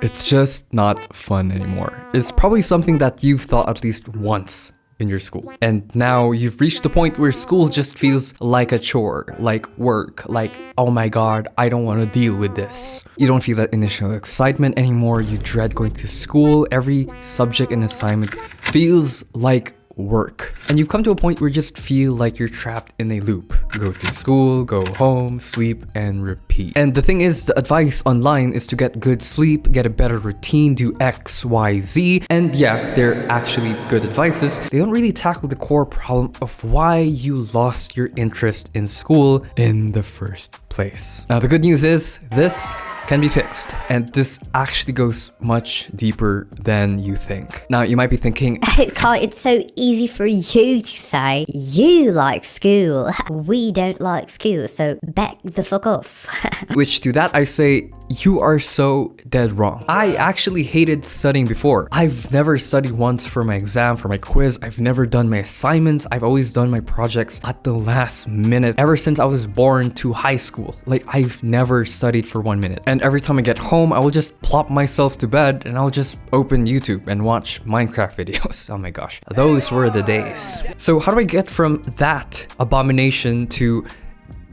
It's just not fun anymore. It's probably something that you've thought at least once in your school. And now you've reached the point where school just feels like a chore, like work, like, oh my god, I don't want to deal with this. You don't feel that initial excitement anymore. You dread going to school. Every subject and assignment feels like work. And you've come to a point where you just feel like you're trapped in a loop. Go to school, go home, sleep, and repeat. And the thing is, the advice online is to get good sleep, get a better routine, do X, Y, Z. And yeah, they're actually good advices. They don't really tackle the core problem of why you lost your interest in school in the first place. Now, the good news is this can be fixed, and this actually goes much deeper than you think. Now, you might be thinking, Carl, it's so easy for you to say you like school. We don't like school, so back the fuck off. which to that I say, you are so dead wrong. I actually hated studying before. I've never studied once for my exam, for my quiz. I've never done my assignments. I've always done my projects at the last minute ever since I was born to high school. Like, I've never studied for 1 minute. And every time I get home, I will just plop myself to bed and I'll just open YouTube and watch Minecraft videos. Oh my gosh, those were the days. So how do I get from that abomination to...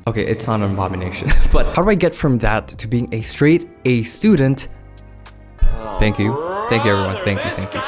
Okay, it's not an abomination, but how do I get from that to being a straight A student? Thank you everyone, thank you.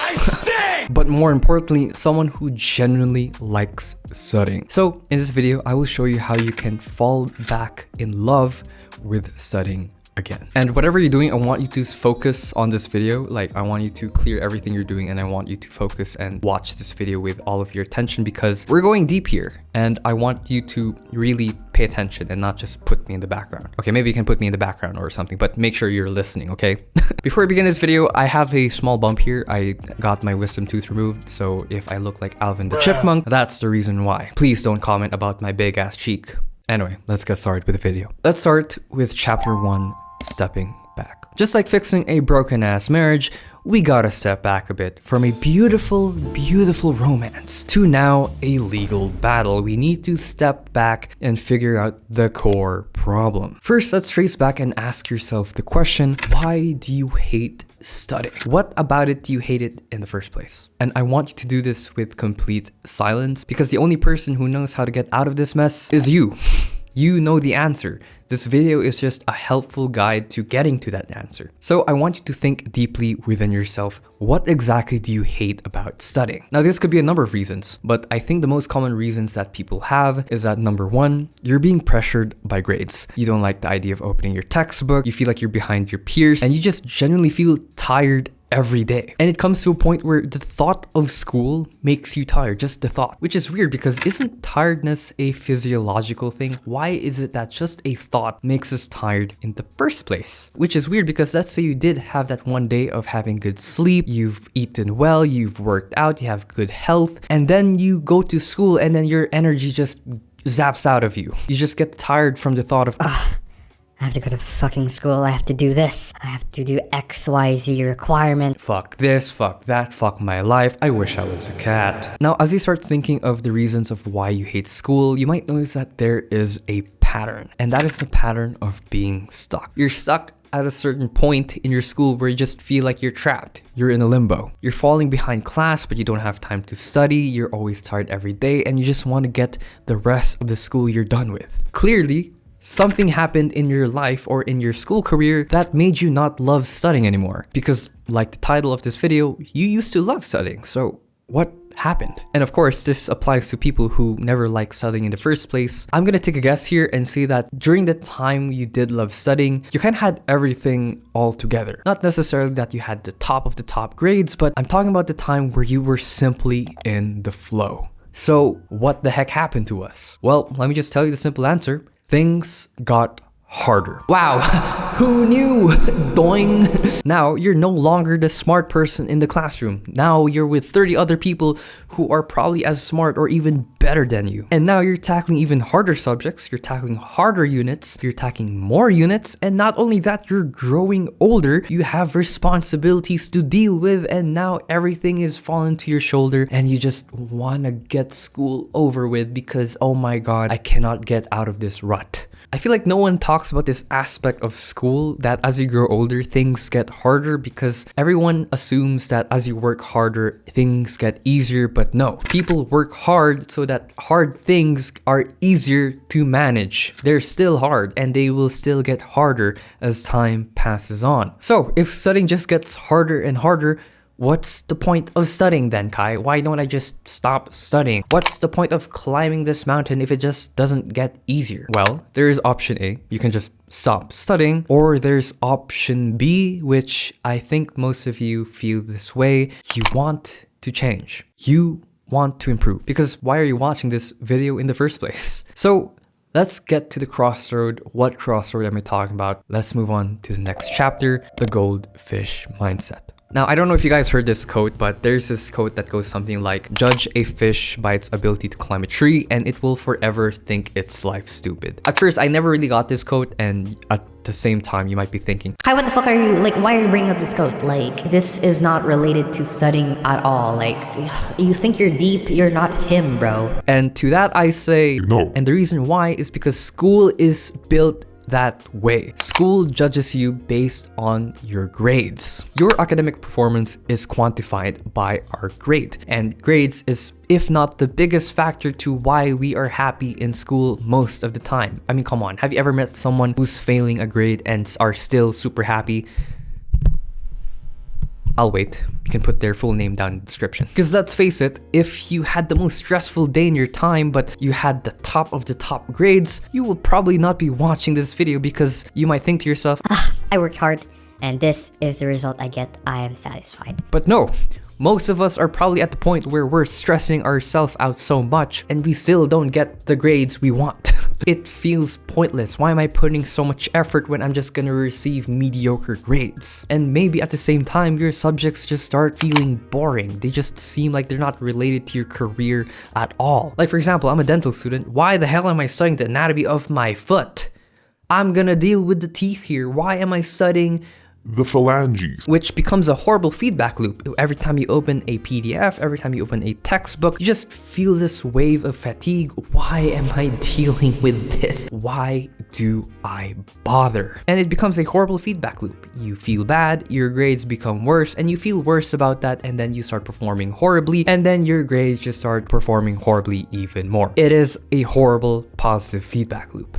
But more importantly, someone who genuinely likes studying. So in this video, I will show you how you can fall back in love with studying again. And whatever you're doing, I want you to focus on this video. Like, I want you to clear everything you're doing and I want you to focus and watch this video with all of your attention, because we're going deep here and I want you to really pay attention and not just put me in the background. Okay, maybe you can put me in the background or something, but make sure you're listening, okay? Before we begin this video, I have a small bump here. I got my wisdom tooth removed, so if I look like Alvin the Chipmunk, that's the reason why. Please don't comment about my big ass cheek. Anyway, let's get started with the video. Let's start with chapter 1, stepping back. Just like fixing a broken ass marriage, we gotta step back a bit from a beautiful, beautiful romance to now a legal battle. We need to step back and figure out the core problem. First, let's trace back and ask yourself the question, why do you hate studying? What about it do you hate it in the first place? And I want you to do this with complete silence, because the only person who knows how to get out of this mess is you. You know the answer. This video is just a helpful guide to getting to that answer. So I want you to think deeply within yourself, what exactly do you hate about studying? Now, this could be a number of reasons, but I think the most common reasons that people have is that number 1, you're being pressured by grades. You don't like the idea of opening your textbook, you feel like you're behind your peers, and you just genuinely feel tired every day. And it comes to a point where the thought of school makes you tired, just the thought, which is weird because isn't tiredness a physiological thing? Why is it that just a thought makes us tired in the first place? Which is weird because let's say you did have that one day of having good sleep, you've eaten well, you've worked out, you have good health, and then you go to school and then your energy just zaps out of you. You just get tired from the thought of, I have to go to fucking school, I have to do this, I have to do XYZ requirement. Fuck this, fuck that, fuck my life, I wish I was a cat. Now, as you start thinking of the reasons of why you hate school, you might notice that there is a pattern, and that is the pattern of being stuck. You're stuck at a certain point in your school where you just feel like you're trapped. You're in a limbo. You're falling behind class, but you don't have time to study. You're always tired every day, and you just want to get the rest of the school you're done with. Clearly, something happened in your life or in your school career that made you not love studying anymore. Because like the title of this video, you used to love studying. So what happened? And of course, this applies to people who never liked studying in the first place. I'm gonna take a guess here and say that during the time you did love studying, you kind of had everything all together. Not necessarily that you had the top of the top grades, but I'm talking about the time where you were simply in the flow. So what the heck happened to us? Well, let me just tell you the simple answer. Things got harder. Wow, who knew? Doing. Now you're no longer the smart person in the classroom. Now you're with 30 other people who are probably as smart or even better than you. And now you're tackling even harder subjects, you're tackling harder units, you're tackling more units, and not only that, you're growing older, you have responsibilities to deal with, and now everything is falling to your shoulder and you just wanna get school over with because, oh my god, I cannot get out of this rut. I feel like no one talks about this aspect of school, that as you grow older, things get harder, because everyone assumes that as you work harder, things get easier, but no. People work hard so that hard things are easier to manage. They're still hard, and they will still get harder as time passes on. So if studying just gets harder and harder, what's the point of studying then, Kai? Why don't I just stop studying? What's the point of climbing this mountain if it just doesn't get easier? Well, there is option A. You can just stop studying. Or there's option B, which I think most of you feel this way. You want to change. You want to improve. Because why are you watching this video in the first place? So let's get to the crossroad. What crossroad am I talking about? Let's move on to the next chapter, the goldfish mindset. Now, I don't know if you guys heard this quote, but there's this quote that goes something like, judge a fish by its ability to climb a tree and it will forever think its life stupid. At first, I never really got this quote, and at the same time, you might be thinking, Kai, what the fuck are you, like, why are you bringing up this quote? Like, this is not related to studying at all. Like, you think you're deep, you're not him, bro. And to that I say, no. And the reason why is because school is built that way. School judges you based on your grades. Your academic performance is quantified by our grade, and grades is, if not the biggest factor to why we are happy in school most of the time. I mean, come on, have you ever met someone who's failing a grade and are still super happy? I'll wait. You can put their full name down in the description. Because let's face it, if you had the most stressful day in your time, but you had the top of the top grades, you will probably not be watching this video, because you might think to yourself, I worked hard, and this is the result I get. I am satisfied. but no. Most of us are probably at the point where we're stressing ourselves out so much and we still don't get the grades we want. It feels pointless. Why am I putting so much effort when I'm just gonna receive mediocre grades? And maybe at the same time, your subjects just start feeling boring. They just seem like they're not related to your career at all. Like, for example, I'm a dental student. Why the hell am I studying the anatomy of my foot? I'm gonna deal with the teeth here. Why am I studying The phalanges. which becomes a horrible feedback loop? Every time you open a PDF, every time you open a textbook, you just feel this wave of fatigue. Why am I dealing with this? Why do I bother? And it becomes a horrible feedback loop. You feel bad, your grades become worse, and you feel worse about that, and then you start performing horribly, and then your grades just start performing horribly even more. It is a horrible positive feedback loop,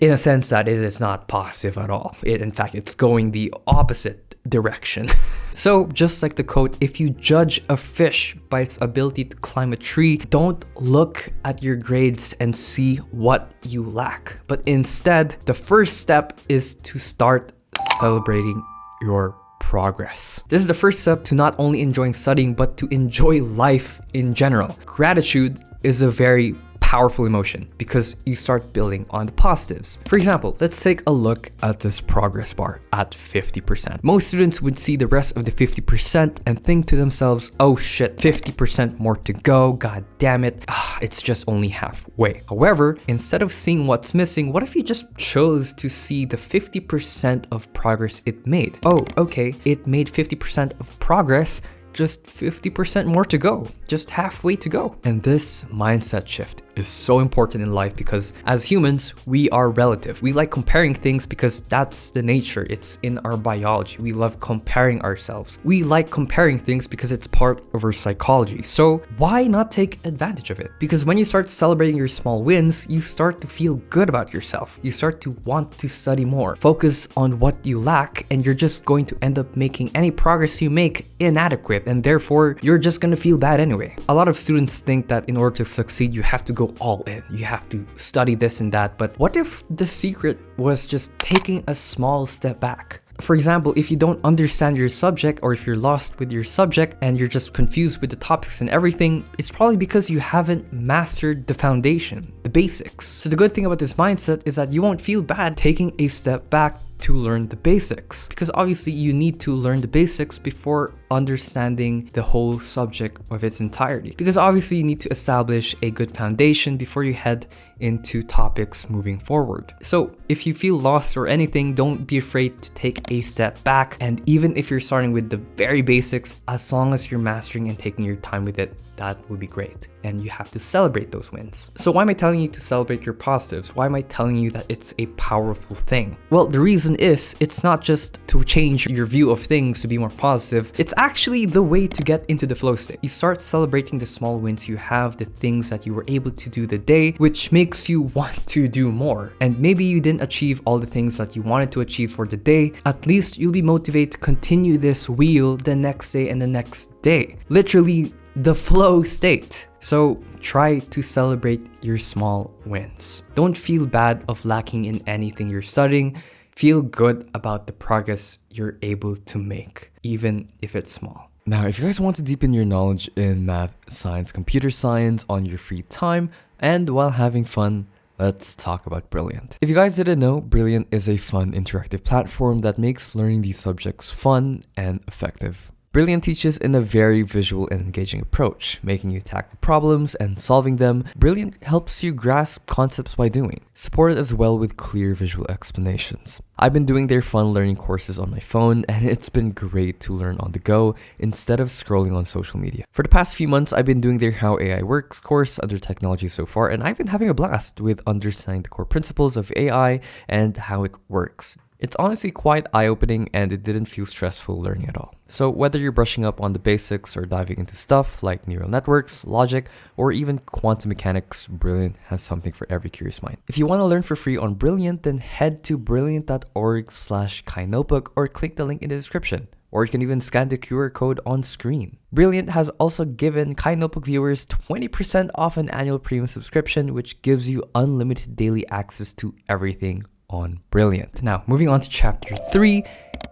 in a sense that it is not positive at all. In fact, it's going the opposite direction. So just like the quote, if you judge a fish by its ability to climb a tree, don't look at your grades and see what you lack. But instead, the first step is to start celebrating your progress. This is the first step to not only enjoying studying, but to enjoy life in general. Gratitude is a very powerful emotion because you start building on the positives. For example, let's take a look at this progress bar at 50%. Most students would see the rest of the 50% and think to themselves, oh shit, 50% more to go, god damn it, it's just only halfway. However, instead of seeing what's missing, what if you just chose to see the 50% of progress it made? Oh, okay, it made 50% of progress, just 50% more to go, just halfway to go. And this mindset shift is so important in life because as humans, we are relative. We like comparing things because that's the nature. It's in our biology. We love comparing ourselves. We like comparing things because it's part of our psychology. So why not take advantage of it? Because when you start celebrating your small wins, you start to feel good about yourself. You start to want to study more. Focus on what you lack, and you're just going to end up making any progress you make inadequate, and therefore you're just gonna feel bad anyway. A lot of students think that in order to succeed, you have to go all in. You have to study this and that. But what if the secret was just taking a small step back? For example, if you don't understand your subject, or if you're lost with your subject and you're just confused with the topics and everything, it's probably because you haven't mastered the foundation, the basics. So the good thing about this mindset is that you won't feel bad taking a step back to learn the basics, because obviously you need to learn the basics before understanding the whole subject of its entirety. Because obviously you need to establish a good foundation before you head into topics moving forward. So if you feel lost or anything, don't be afraid to take a step back. And even if you're starting with the very basics, as long as you're mastering and taking your time with it, that will be great. And you have to celebrate those wins. So why am I telling you to celebrate your positives? Why am I telling you that it's a powerful thing? Well, the reason is it's not just to change your view of things to be more positive. It's actually the way to get into the flow state. You start celebrating the small wins you have, the things that you were able to do the day, which makes you want to do more. And maybe you didn't achieve all the things that you wanted to achieve for the day. At least you'll be motivated to continue this wheel the next day and the next day. Literally, the flow state. So try to celebrate your small wins. Don't feel bad of lacking in anything you're studying. Feel good about the progress you're able to make, even if it's small. Now, if you guys want to deepen your knowledge in math, science, computer science on your free time and while having fun, let's talk about Brilliant. If you guys didn't know, Brilliant is a fun interactive platform that makes learning these subjects fun and effective. Brilliant teaches in a very visual and engaging approach, making you tackle problems and solving them. Brilliant helps you grasp concepts by doing, supported as well with clear visual explanations. I've been doing their fun learning courses on my phone, and it's been great to learn on the go instead of scrolling on social media. For the past few months, I've been doing their How AI Works course under technology so far, and I've been having a blast with understanding the core principles of AI and how it works. It's honestly quite eye-opening, and it didn't feel stressful learning at all. So whether you're brushing up on the basics or diving into stuff like neural networks, logic, or even quantum mechanics, Brilliant has something for every curious mind. If you want to learn for free on Brilliant, then head to brilliant.org/KaiNotebook or click the link in the description. Or you can even scan the QR code on screen. Brilliant has also given Kai Notebook viewers 20% off an annual premium subscription, which gives you unlimited daily access to everything on Brilliant. Now, moving on to chapter 3,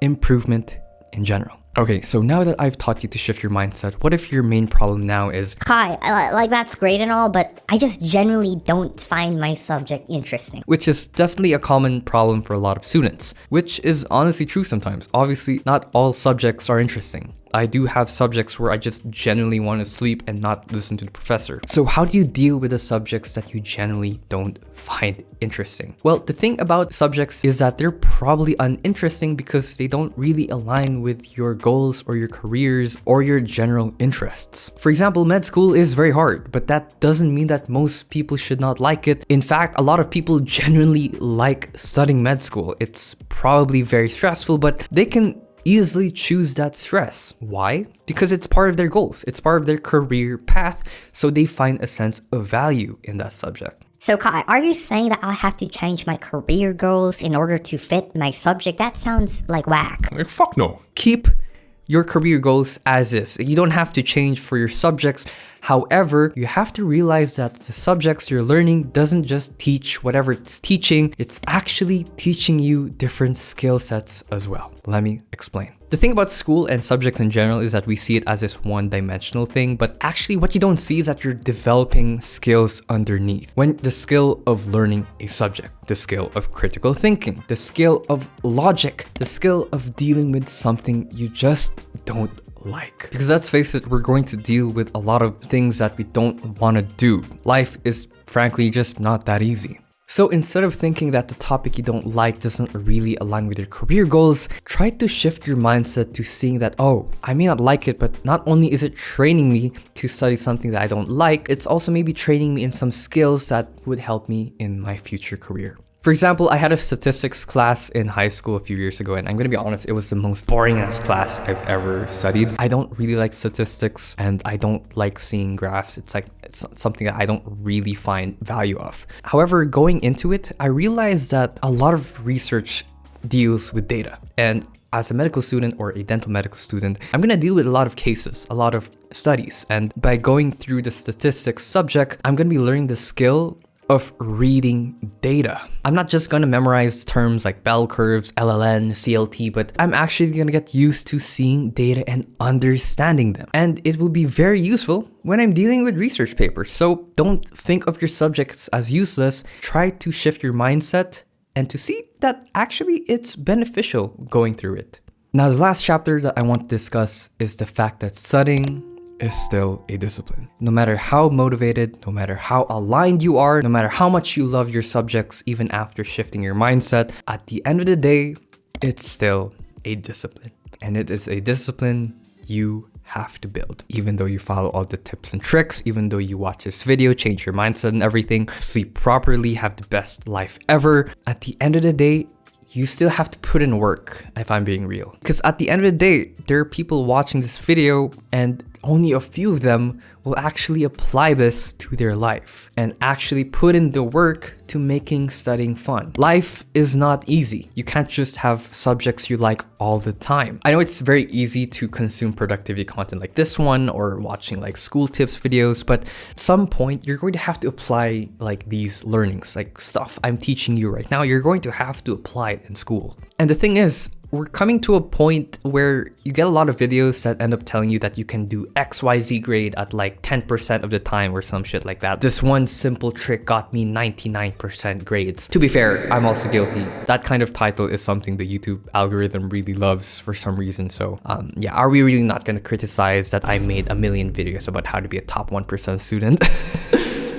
improvement in general. Okay, so now that I've taught you to shift your mindset, what if your main problem now is, Kai, like that's great and all, but I just generally don't find my subject interesting. which is definitely a common problem for a lot of students, which is honestly true sometimes. Obviously, not all subjects are interesting. I do have subjects where I just genuinely want to sleep and not listen to the professor. So how do you deal with the subjects that you generally don't find interesting? Well, the thing about subjects is that they're probably uninteresting because they don't really align with your goals or your careers or your general interests. For example, med school is very hard, but that doesn't mean that most people should not like it. In fact, a lot of people genuinely like studying med school. It's probably very stressful, but they can easily choose that stress. Why? Because it's part of their goals. It's part of their career path, so they find a sense of value in that subject. So Kai, are you saying that I have to change my career goals in order to fit my subject? That sounds like whack. Like, fuck no. Keep your career goals as is. You don't have to change for your subjects. However, you have to realize that the subjects you're learning doesn't just teach whatever it's teaching, it's actually teaching you different skill sets as well. Let me explain. The thing about school and subjects in general is that we see it as this one-dimensional thing, but actually what you don't see is that you're developing skills underneath. When the skill of learning a subject, the skill of critical thinking, the skill of logic, the skill of dealing with something you just don't like. Because let's face it, we're going to deal with a lot of things that we don't want to do. Life is frankly just not that easy. So instead of thinking that the topic you don't like doesn't really align with your career goals, try to shift your mindset to seeing that, oh, I may not like it, but not only is it training me to study something that I don't like, it's also maybe training me in some skills that would help me in my future career. For example, I had a statistics class in high school a few years ago, and I'm gonna be honest, it was the most boring ass class I've ever studied. I don't really like statistics, and I don't like seeing graphs. It's something that I don't really find value of. However, going into it, I realized that a lot of research deals with data. And as a medical student or a dental medical student, I'm gonna deal with a lot of cases, a lot of studies. And by going through the statistics subject, I'm gonna be learning the skill of reading data. I'm not just gonna memorize terms like bell curves, LLN, CLT, but I'm actually gonna get used to seeing data and understanding them. And it will be very useful when I'm dealing with research papers. So don't think of your subjects as useless. Try to shift your mindset and to see that actually it's beneficial going through it. Now, the last chapter that I want to discuss is the fact that studying is still a discipline. No matter how motivated, no matter how aligned you are, no matter how much you love your subjects, even after shifting your mindset, at the end of the day, it's still a discipline. And it is a discipline you have to build. Even though you follow all the tips and tricks, even though you watch this video, change your mindset and everything, sleep properly, have the best life ever, at the end of the day, you still have to put in work, if I'm being real. Because at the end of the day, there are people watching this video and only a few of them will actually apply this to their life and actually put in the work to making studying fun. Life is not easy. You can't just have subjects you like all the time. I know it's very easy to consume productivity content like this one or watching like school tips videos, but at some point you're going to have to apply like these learnings, like stuff I'm teaching you right now, you're going to have to apply it in school. And the thing is, we're coming to a point where you get a lot of videos that end up telling you that you can do XYZ grade at like 10% of the time or some shit like that. This one simple trick got me 99% grades. To be fair, I'm also guilty. That kind of title is something the YouTube algorithm really loves for some reason. So yeah, are we really not going to criticize that I made a million videos about how to be a top 1% student?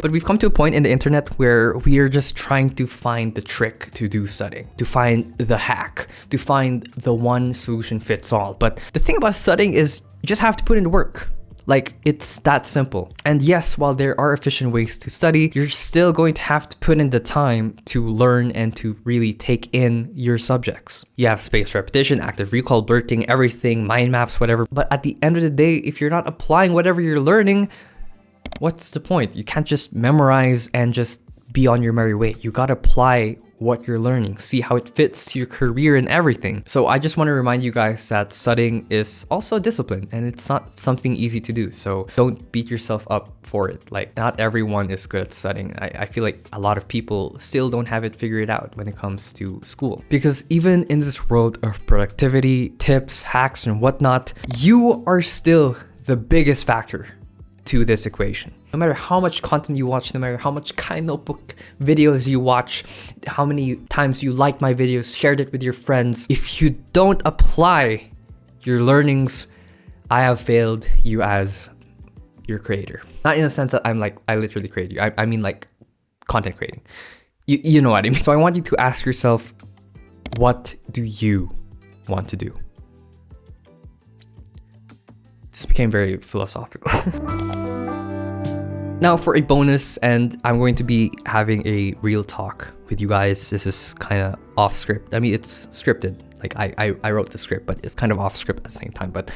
But we've come to a point in the internet where we are just trying to find the trick to do studying, to find the hack, to find the one solution fits all. But the thing about studying is you just have to put in the work. Like, it's that simple. And yes, while there are efficient ways to study, you're still going to have to put in the time to learn and to really take in your subjects. You have spaced repetition, active recall, blurting, everything, mind maps, whatever. But at the end of the day, if you're not applying whatever you're learning, what's the point? You can't just memorize and just be on your merry way. You gotta apply what you're learning, see how it fits to your career and everything. So I just want to remind you guys that studying is also a discipline and it's not something easy to do. So don't beat yourself up for it. Like, not everyone is good at studying. I feel like a lot of people still don't have it figured out when it comes to school. Because even in this world of productivity, tips, hacks, and whatnot, you are still the biggest factor to this equation. No matter how much content you watch, no matter how much kind notebook videos you watch, how many times you like my videos, shared it with your friends, if you don't apply your learnings, I have failed you as your creator. Not in the sense that I'm like, I literally create you. I mean like content creating. You know what I mean? So I want you to ask yourself, what do you want to do? This became very philosophical. Now for a bonus, and I'm going to be having a real talk with you guys. This is kind of off script. I mean, it's scripted. Like I wrote the script, but it's kind of off script at the same time. But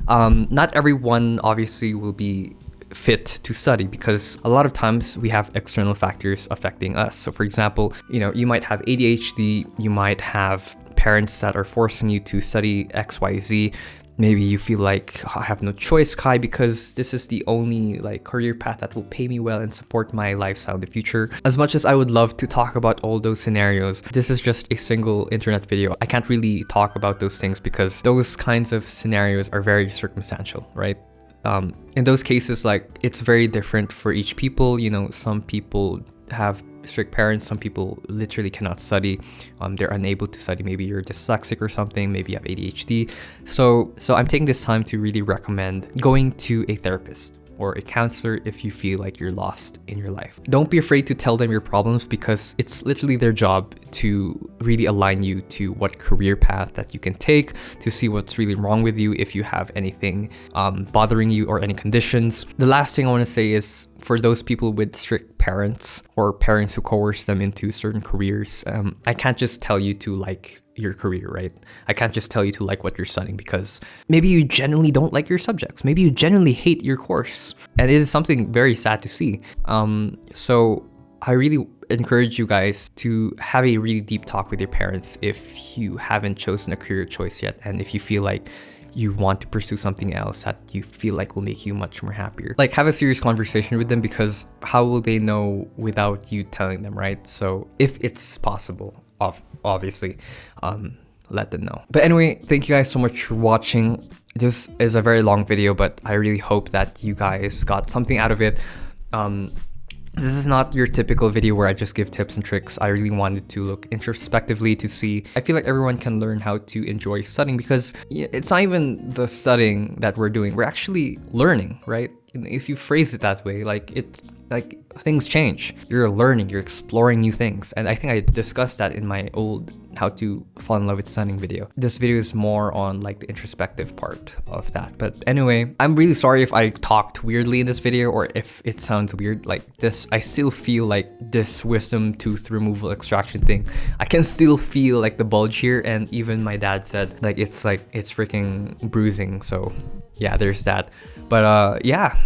not everyone obviously will be fit to study because a lot of times we have external factors affecting us. So for example, you might have ADHD, you might have parents that are forcing you to study XYZ. Maybe you feel like, oh, I have no choice, Kai, because this is the only like career path that will pay me well and support my lifestyle in the future. As much as I would love to talk about all those scenarios, this is just a single internet video. I can't really talk about those things because those kinds of scenarios are very circumstantial, right? In those cases, like, it's very different for each people. Some people have strict parents, some people literally cannot study, they're unable to study. Maybe you're dyslexic or something, maybe you have ADHD. So I'm taking this time to really recommend going to a therapist or a counselor if you feel like you're lost in your life. Don't be afraid to tell them your problems because it's literally their job to really align you to what career path that you can take, to see what's really wrong with you, if you have anything bothering you or any conditions. The last thing I want to say is, for those people with strict parents or parents who coerce them into certain careers, I can't just tell you to like your career, right? I can't just tell you to like what you're studying because maybe you genuinely don't like your subjects. Maybe you genuinely hate your course. And it is something very sad to see. So I really encourage you guys to have a really deep talk with your parents if you haven't chosen a career choice yet. And if you feel like you want to pursue something else that you feel like will make you much more happier. Like, have a serious conversation with them because how will they know without you telling them, right? So if it's possible, obviously, let them know. But anyway, thank you guys so much for watching. This is a very long video, but I really hope that you guys got something out of it. This is not your typical video where I just give tips and tricks. I really wanted to look introspectively to see. I feel like everyone can learn how to enjoy studying, because it's not even the studying that we're doing. We're actually learning, right? If you phrase it that way, like it's like things change. You're learning, you're exploring new things. And I think I discussed that in my old how to fall in love with studying video. This video is more on like the introspective part of that. But anyway, I'm really sorry if I talked weirdly in this video or if it sounds weird. Like this, I still feel like this wisdom tooth removal extraction thing. I can still feel like the bulge here, and even my dad said like it's freaking bruising. So yeah, there's that. But yeah,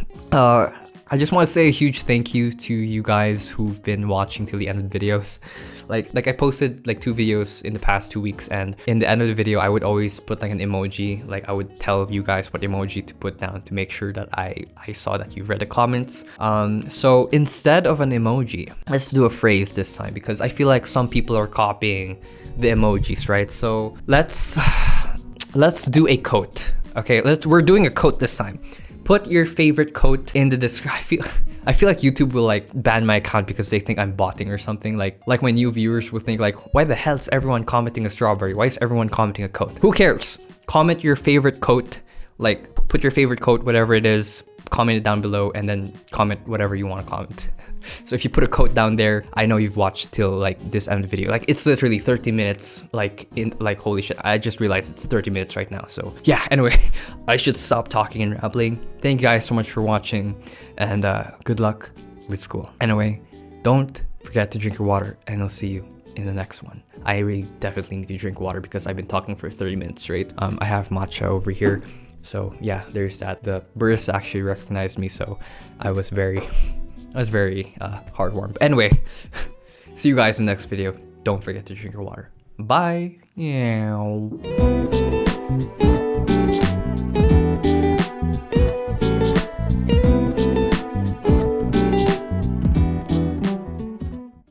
I just want to say a huge thank you to you guys who've been watching till the end of the videos. Like I posted like 2 videos in the past 2 weeks, and in the end of the video I would always put like an emoji. Like I would tell you guys what emoji to put down to make sure that I saw that you've read the comments. So instead of an emoji, let's do a phrase this time, because I feel like some people are copying the emojis, right? So let's do a quote. Okay, we're doing a quote this time. Put your favorite quote in the description. I feel like YouTube will like ban my account because they think I'm botting or something. Like my new viewers will think like, why the hell is everyone commenting a strawberry? Why is everyone commenting a quote? Who cares? Comment your favorite quote. Like put your favorite quote, whatever it is, comment it down below, and then comment whatever you want to comment. So if you put a quote down there, I know you've watched till like this end of the video. Like it's literally 30 minutes, like holy shit. I just realized it's 30 minutes right now. So yeah, anyway, I should stop talking and rambling. Thank you guys so much for watching, and good luck with school. Anyway, don't forget to drink your water, and I'll see you in the next one. I really definitely need to drink water because I've been talking for 30 minutes straight. I have matcha over here. So yeah, there's that. The birds actually recognized me, so I was very heartwarmed. Anyway, see you guys in the next video. Don't forget to drink your water. Bye. Yeah.